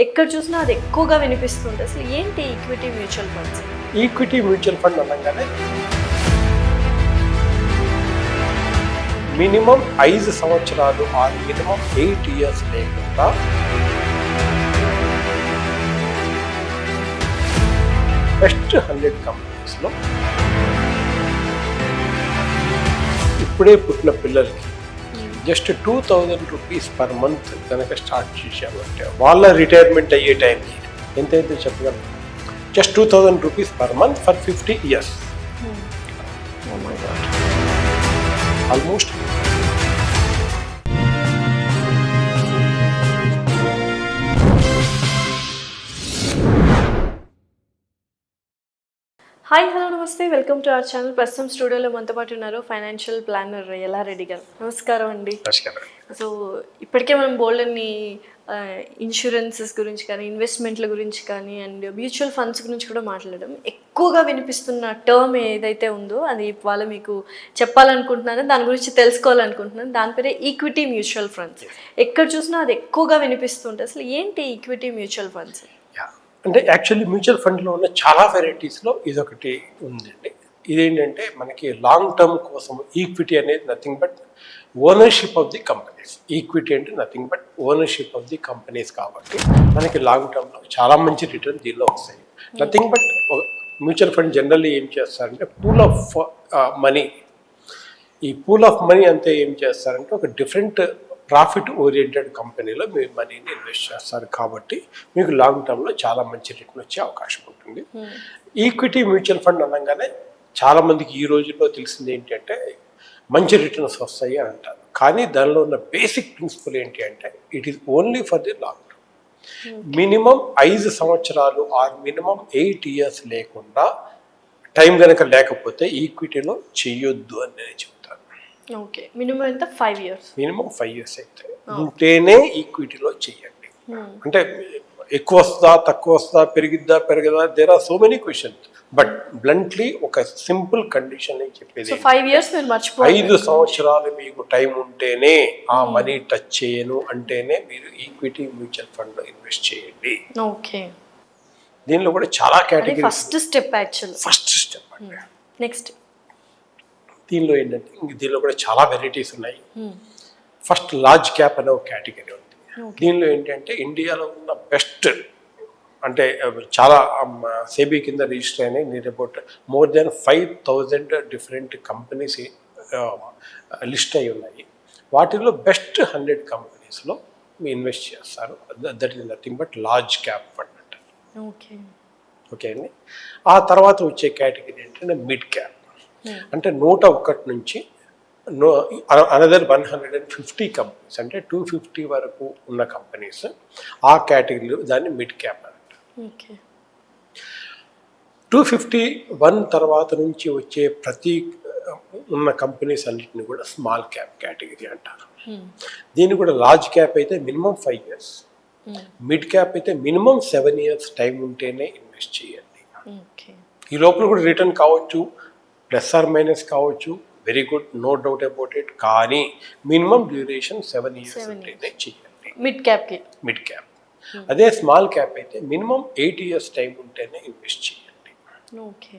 ఎక్కడ చూసినా అది ఎక్కువగా వినిపిస్తుంది. అసలు ఏంటి equity mutual funds? Equity mutual fund అనగానే మినిమం 5 సంవత్సరాలు మినిమం 8 years లేకుండా బెస్ట్ 100 కంపెనీస్లో ఇప్పుడే పుట్టిన పిల్లలకి జస్ట్ 2000 రూపీస్ పర్ మంత్ కనుక స్టార్ట్ చేసామంటే వాళ్ళ రిటైర్మెంట్ అయ్యే టైంకి ఎంతైతే చెప్పగలం, just 2000 rupees per month for 50 years. Almost hi, hello, నమస్తే, వెల్కమ్ టు అవర్ ఛానల్. ప్రస్తుతం స్టూడియోలో మనతో పాటు ఉన్నారు ఫైనాన్షియల్ ప్లానర్ ఎల్లారెడ్డి గారు. నమస్కారం అండి. సో ఇప్పటికే మనం బోల్డ్ అన్ని ఇన్సూరెన్సెస్ గురించి కానీ, ఇన్వెస్ట్మెంట్ల గురించి కానీ, అండ్ మ్యూచువల్ ఫండ్స్ గురించి కూడా మాట్లాడడం. ఎక్కువగా వినిపిస్తున్న టర్మ్ ఏదైతే ఉందో అది ఇవాళ మీకు చెప్పాలనుకుంటున్నాను, దాని గురించి తెలుసుకోవాలనుకుంటున్నాను. దాని పేరే ఈక్విటీ మ్యూచువల్ ఫండ్స్. ఎక్కడ చూసినా అది ఎక్కువగా వినిపిస్తుంటే అసలు ఏంటి ఈక్విటీ మ్యూచువల్ ఫండ్స్? అంటే యాక్చువల్లీ మ్యూచువల్ ఫండ్లో ఉన్న చాలా వెరైటీస్లో ఇదొకటి ఉందండి. ఇదేంటంటే మనకి లాంగ్ టర్మ్ కోసం ఈక్విటీ అనేది nothing but ownership of the companies. Equity అంటే nothing but ownership of the companies కాబట్టి మనకి లాంగ్ టర్మ్లో చాలా మంచి రిటర్న్ దీనిలో వస్తాయి. Nothing but mutual fund generally ఏం చేస్తారంటే పూల్ ఆఫ్ మనీ, ఈ పూల్ ఆఫ్ మనీ అంతా ఏం చేస్తారంటే ఒక డిఫరెంట్ ప్రాఫిట్ ఓరియంటెడ్ కంపెనీలో మీరు మనీని ఇన్వెస్ట్ చేస్తారు కాబట్టి మీకు లాంగ్ టర్మ్లో చాలా మంచి రిటర్న్ వచ్చే అవకాశం ఉంటుంది. ఈక్విటీ మ్యూచువల్ ఫండ్ అనగానే చాలామందికి ఈ రోజుల్లో తెలిసింది ఏంటంటే మంచి రిటర్న్స్ వస్తాయి అని అంటారు. కానీ దానిలో ఉన్న బేసిక్ ప్రిన్సిపల్ ఏంటి అంటే it is only for the long term. Minimum 5 సంవత్సరాలు మినిమం 8 years లేకుండా టైం కనుక లేకపోతే ఈక్విటీలో చెయ్యొద్దు అని నేను చెప్తాను. ఓకే, మినిమం ఎంత? 5 years. మినిమం 5 years అయితే ఉంటేనే ఈక్విటీలో చెయ్యండి. అంటే ఎక్కువ వస్తుందా, తక్కువ వస్తుందా, పెరిగిద్దా, పెరగదా, there are so many questions. But bluntly ఒక సింపుల్ కండిషన్ అని చెప్పేది 5 years మీరు మర్చిపోవాలి. 5 సంవత్సరాలు మీకు టైం ఉంటేనే ఆ మనీ టచ్ చేయను అంటేనే మీరు ఈక్విటీ మ్యూచువల్ ఫండ్ ఇన్వెస్ట్ చేయండి. ఓకే, దీనిలో కూడా చాలా category. First step actual. First step అంటే నెక్స్ట్ దీనిలో ఏంటంటే దీనిలో కూడా చాలా వెరైటీస్ ఉన్నాయి. ఫస్ట్ లార్జ్ క్యాప్ అనే ఒక కేటగిరీ ఉంది. దీనిలో ఏంటంటే ఇండియాలో ఉన్న బెస్ట్ అంటే చాలా సెబీ కింద రిజిస్టర్ అయినాయి. Near about more than 5000 different companies list అయి ఉన్నాయి. వాటిలో బెస్ట్ 100 కంపెనీస్లో మీరు ఇన్వెస్ట్ చేస్తారు. That is nothing but large cap fund అంటారు. ఓకే అండి. ఆ తర్వాత వచ్చే కేటగిరీ ఏంటంటే మిడ్ క్యాప్. అంటే 101 నుంచి అనదర్ 150 కంపెనీస్, అంటే 250 వరకు ఉన్న కంపెనీస్ ఆ కేటగిరీలో దాన్ని మిడ్ క్యాప్ అంటారు. 251 తర్వాత నుంచి వచ్చే ప్రతి ఉన్న కంపెనీస్ అన్నిటిని కూడా స్మాల్ క్యాప్ కేటగిరీ అంటారు. దీన్ని కూడా లార్జ్ క్యాప్ అయితే మినిమం 5 years, మిడ్ క్యాప్ అయితే మినిమం 7 years టైం ఉంటేనే ఇన్వెస్ట్ చేయండి. ఈ లోపల కూడా రిటర్న్ కావచ్చు, ప్లస్ ఆర్ మైనస్ కావచ్చు, very good, no doubt about it. కానీ మినిమం డ్యూరేషన్ 7 years ఉంటేనే చేయండి మిడ్ క్యాప్. అదే స్మాల్ క్యాప్ అయితే మినిమం 8 years టైం ఉంటేనే ఇన్వెస్ట్ చేయండి. ఓకే,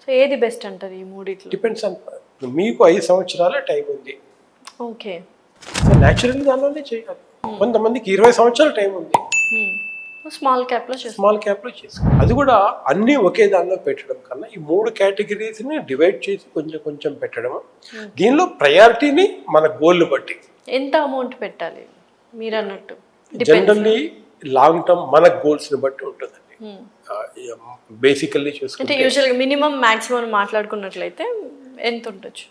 సో ఏది బెస్ట్ అంటారు ఈ మూడిట్లో? డిపెండ్స్ ఆన్, మీకు 5 సంవత్సరాల టైం ఉంది. ఓకే, న్యాచురల్లీ దానిలోనే చేయాలి. కొంతమందికి 20 సంవత్సరాల టైం ఉంది, స్మాల్ క్యాప్లో చేసుకో. అది కూడా అన్నీ ఒకే దానిలో పెట్టడం కన్నా ఈ 3 కేటగిరీస్ని డివైడ్ చేసి కొంచెం కొంచెం పెట్టడం. దీనిలో ప్రయారిటీని మన గోల్ని బట్టి ఎంత అమౌంట్ పెట్టాలి మీరు అన్నట్టు జనరల్లీ లాంగ్ టర్మ్ మన గోల్స్ని బట్టి ఉంటుందండి. బేసికల్లీ చూసుకుంటే యూజువల్గా మినిమం మ్యాక్సిమం మాట్లాడుకున్నట్లయితే ఎంత ఉండొచ్చు?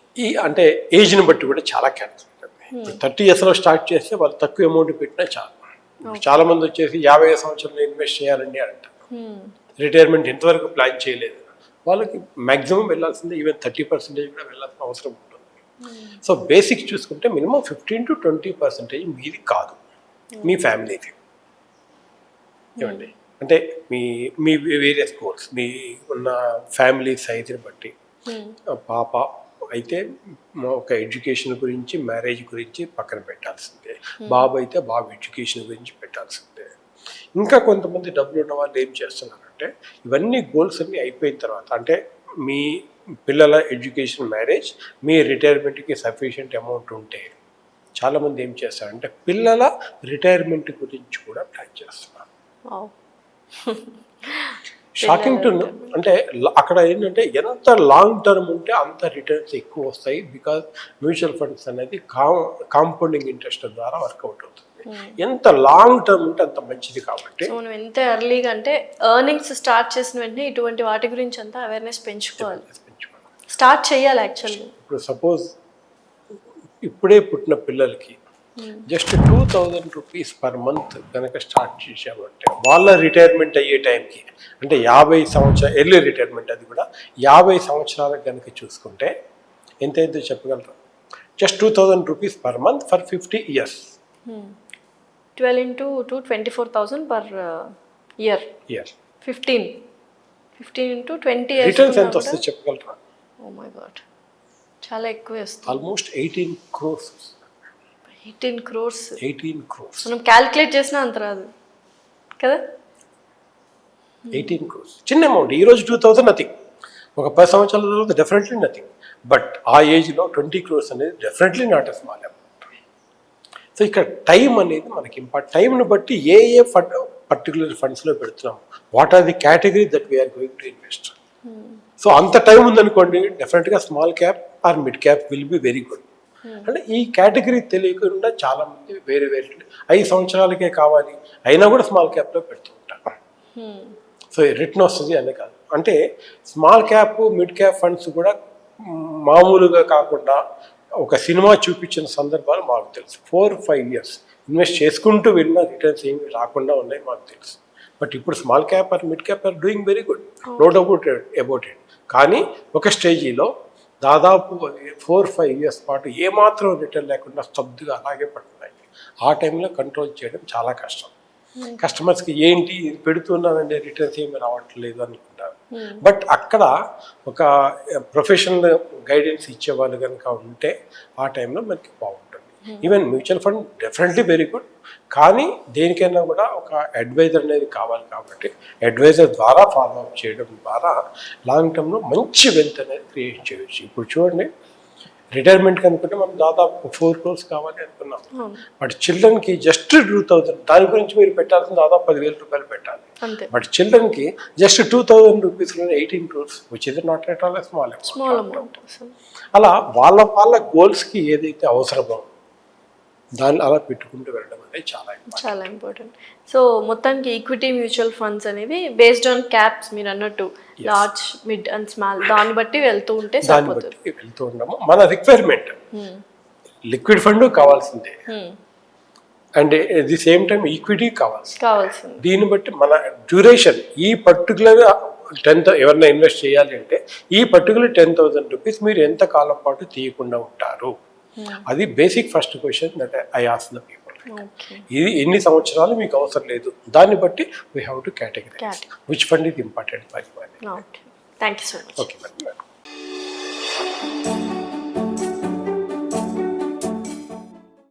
అంటే ఏజ్ని బట్టి కూడా చాలా క్యాన్సర్ ఉంటుంది. 30 yearsలో స్టార్ట్ చేస్తే వాళ్ళు తక్కువ అమౌంట్ పెట్టినా చాలు. చాలా మంది వచ్చేసి 50 సంవత్సరంలో ఇన్వెస్ట్ చేయాలండి అంటారు. రిటైర్మెంట్ ఎంతవరకు ప్లాన్ చేయలేదు, వాళ్ళకి మ్యాక్సిమం వెళ్ళాల్సిందే, ఈవెన్ 30% కూడా వెళ్ళాల్సిన అవసరం ఉంటుంది. సో బేసిక్ చూసుకుంటే మినిమం 15 to 20% మీది కాదు, మీ ఫ్యామిలీది. ఏమండి అంటే మీ వేరియస్ గోల్స్, మీ ఉన్న ఫ్యామిలీ సైజుని బట్టి. పాప అయితే ఒక ఎడ్యుకేషన్ గురించి, మ్యారేజ్ గురించి పక్కన పెట్టాల్సిందే. బాబు అయితే బాబు ఎడ్యుకేషన్ గురించి పెట్టాల్సిందే. ఇంకా కొంతమంది డబ్బులు ఉన్న వాళ్ళు ఏం చేస్తున్నారంటే ఇవన్నీ గోల్స్ అన్నీ అయిపోయిన తర్వాత అంటే మీ పిల్లల ఎడ్యుకేషన్, మ్యారేజ్, మీ రిటైర్మెంట్కి సఫిషియెంట్ అమౌంట్ ఉంటే చాలామంది ఏం చేస్తారంటే పిల్లల రిటైర్మెంట్ గురించి కూడా ప్లాన్ చేస్తున్నారు. షాకింగ్ టు అంటే అక్కడ ఏంటంటే ఎంత లాంగ్ టర్మ్ ఉంటే అంత రిటర్న్స్ ఎక్కువ వస్తాయి. బికాజ్ మ్యూచువల్ ఫండ్స్ అనేది కాంపౌండింగ్ ఇంట్రెస్ట్ ద్వారా వర్కౌట్ అవుతుంది. ఎంత లాంగ్ టర్మ్ ఉంటే అంత మంచిది. కాబట్టి మనం ఎంత ఎర్లీగా అంటే ఎర్నింగ్స్ స్టార్ట్ చేసిన వెంటనే ఇటువంటి వాటి గురించి అంతా అవేర్నెస్ పెంచుకోవాలి, స్టార్ట్ చేయాలి. యాక్చువల్గా ఇప్పుడు సపోజ్ ఇప్పుడే పుట్టిన పిల్లలకి జస్ట్ 2000 రూపీస్ పర్ మంత్ కనుక స్టార్ట్ చేసామంటే వాళ్ళ రిటైర్మెంట్ అయ్యే టైంకి అంటే 50 సంవత్సరాలు ఎర్లీ రిటైర్మెంట్, అది కూడా 50 సంవత్సరాలకు కనుక చూసుకుంటే ఎంత అయితే చెప్పగలరు? Just 2000 rupees per month for 50 years. 12 into 2 24,000 per year. 15 into 20 years. Returns ఎంత వస్తుంది చెప్పగలరా? ఓ మై గాడ్, చాలా ఎక్కువ వస్తుంది. Almost 18 crores. 18 crores. 18 crores. మనం క్యాల్కులేట్ చేసినా అంత రాదు కదా. 18 crores చిన్న అమౌంట్. ఈరోజు 2000 నథింగ్, ఒక 10 సంవత్సరాల తర్వాత డెఫినెట్లీ నథింగ్. బట్ ఆ ఏజ్లో 20 crores అనేది definitely not a small amount. So ఇక్కడ టైం అనేది మనకి ఇంపార్టెంట్. టైంను బట్టి ఏ ఫండ్ పర్టికులర్ ఫండ్స్లో పెడుతున్నాం, what are the category that we are going to invest. So అంత టైం ఉందనుకోండి, డెఫినెట్గా small cap or mid cap will be very good. అంటే ఈ కేటగిరీ తెలియకుండా చాలామంది వేరే 5 సంవత్సరాలకే కావాలి అయినా కూడా స్మాల్ క్యాప్లో పెడుతూ ఉంటారు. సో రిటర్న్ వస్తుంది అనే కాదు. అంటే small cap, mid cap funds కూడా మామూలుగా కాకుండా ఒక సినిమా చూపించిన సందర్భాలు మాకు తెలుసు. 4-5 years ఇన్వెస్ట్ చేసుకుంటూ వెళ్ళిన రిటర్న్స్ ఏమి రాకుండా ఉన్నాయి మాకు తెలుసు. బట్ ఇప్పుడు small cap or mid cap are doing very good, no doubt about it. కానీ ఒక స్టేజీలో దాదాపు 4-5 years పాటు ఏమాత్రం రిటర్న్ లేకుండా స్తబ్దుగా అలాగే పడుతున్నాయి. ఆ టైంలో కంట్రోల్ చేయడం చాలా కష్టం. కస్టమర్స్కి ఏంటి ఇది పెడుతున్నానంటే రిటర్న్స్ ఏమి రావట్లేదు అనుకుంటారు. బట్ అక్కడ ఒక ప్రొఫెషనల్ గైడెన్స్ ఇచ్చేవాళ్ళు కనుక ఉంటే ఆ టైంలో మనకి బాగుంటుంది. Even mutual fund definitely very good, కానీ దేనికైనా కూడా ఒక అడ్వైజర్ అనేది కావాలి. కాబట్టి అడ్వైజర్ ద్వారా ఫాలో అప్ చేయడం ద్వారా లాంగ్ టర్మ్లో మంచి వెల్త్ అనేది క్రియేట్ చేయొచ్చు. ఇప్పుడు చూడండి, రిటైర్మెంట్ కనుకుంటే మనం దాదాపు 4 crores కావాలి అనుకున్నాం. బట్ చిల్డ్రన్కి జస్ట్ 2000, దాని గురించి మీరు పెట్టాల్సిన దాదాపు 10,000 రూపాయలు పెట్టాలి. బట్ చిల్డ్రన్కి జస్ట్ 2000 రూపీస్లో 18 crores, which is not at all small amount. అలా వాళ్ళ గోల్స్కి ఏదైతే అవసరమో దాన్ని అలా పెట్టుకుంటూ వెళ్ళడం అనేది చాలా ఇంపార్టెంట్. సో మొత్తానికి ఈక్విటీ మ్యూచువల్ ఫండ్స్ అనేవి బేస్డ్ ఆన్ క్యాప్స్, మీరు అన్నట్టు లార్జ్, మిడ్ అండ్ స్మాల్, దాన్ని బట్టి వెళ్తూ ఉంటే సరిపోతుంది. వెళ్తూ ఉన్నాము. మన రిక్వైర్మెంట్ లిక్విడ్ ఫండ్ కావాల్సిందే, and at the same time equity కావాల్సింది. దీన్ని బట్టి మన డ్యూరేషన్, ఈ పర్టికులర్ 10,000 ఎవరైనా ఇన్వెస్ట్ చేయాలి అంటే ఈ పర్టికులర్ 10,000 రూపీస్ మీరు ఎంత కాలం పాటు తీయకుండా ఉంటారు, అది basic first question that I ask the people. ఇది ఎన్ని సంవత్సరాలు మీకు అవసరం లేదు, దాన్ని బట్టి we have to categorise which fund is important for you. Thank you so much. Okay madam.